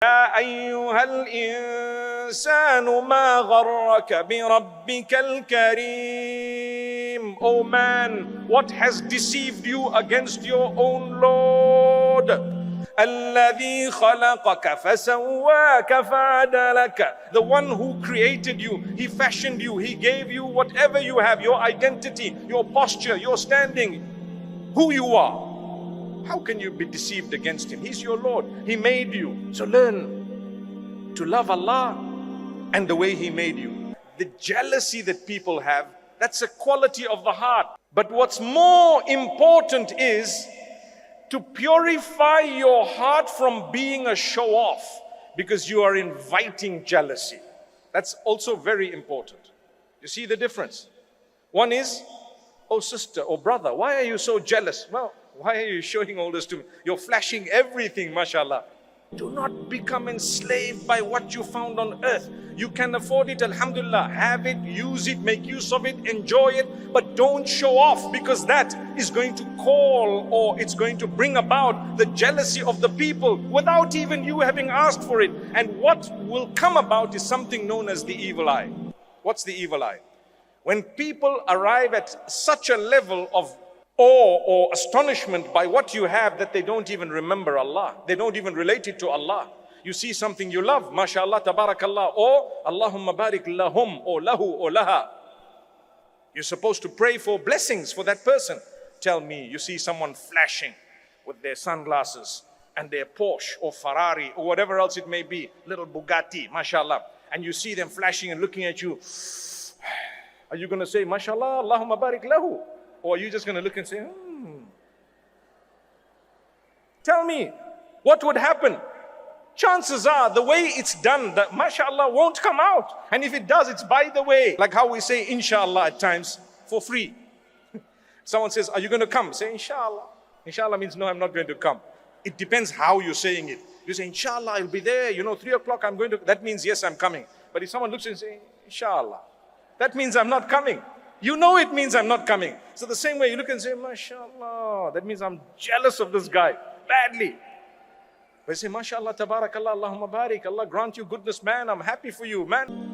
يا أيها الإنسان ما غرك بربك الكريم. O man, what has deceived you against your own Lord? الذي خلقك فسواك فعدلك. The one who created you, he fashioned you, he gave you whatever you have, your identity, your posture, your standing, who you are. How can you be deceived against him? He's your Lord. He made you. So learn to love Allah and the way he made you. The jealousy that people have, that's a quality of the heart. But what's more important is to purify your heart from being a show-off, because you are inviting jealousy. That's also very important. You see the difference? One is, oh sister or brother, why are you so jealous? Well, why are you showing all this to me? You're flashing everything, mashallah. Do not become enslaved by what you found on earth. You can afford it, alhamdulillah. Have it, use it, make use of it, enjoy it. But don't show off, because that is going to call, or it's going to bring about the jealousy of the people without even you having asked for it. And what will come about is something known as the evil eye. What's the evil eye? When people arrive at such a level of awe or astonishment by what you have that they don't even remember Allah. They don't even relate it to Allah. You see something you love, mashallah, tabarakallah, or Allahumma barik lahum, or lahu, or laha. You're supposed to pray for blessings for that person. Tell me, you see someone flashing with their sunglasses and their Porsche or Ferrari or whatever else it may be, little Bugatti, mashallah, and you see them flashing and looking at you. Are you going to say, mashallah, Allahumma barik lahu? Or are you just going to look and say, Tell me, what would happen? Chances are, the way it's done, that mashallah won't come out. And if it does, it's by the way. Like how we say inshallah at times, for free. Someone says, are you going to come? Say inshallah. Inshallah means no, I'm not going to come. It depends how you're saying it. You say inshallah, I'll be there, 3 o'clock I'm going to, that means yes, I'm coming. But if someone looks and says inshallah, that means I'm not coming. You know it means I'm not coming. So the same way you look and say, mashallah, that means I'm jealous of this guy, badly. But I say, mashallah, tabarakallah, Allahumma barik, Allah grant you goodness, man, I'm happy for you, man.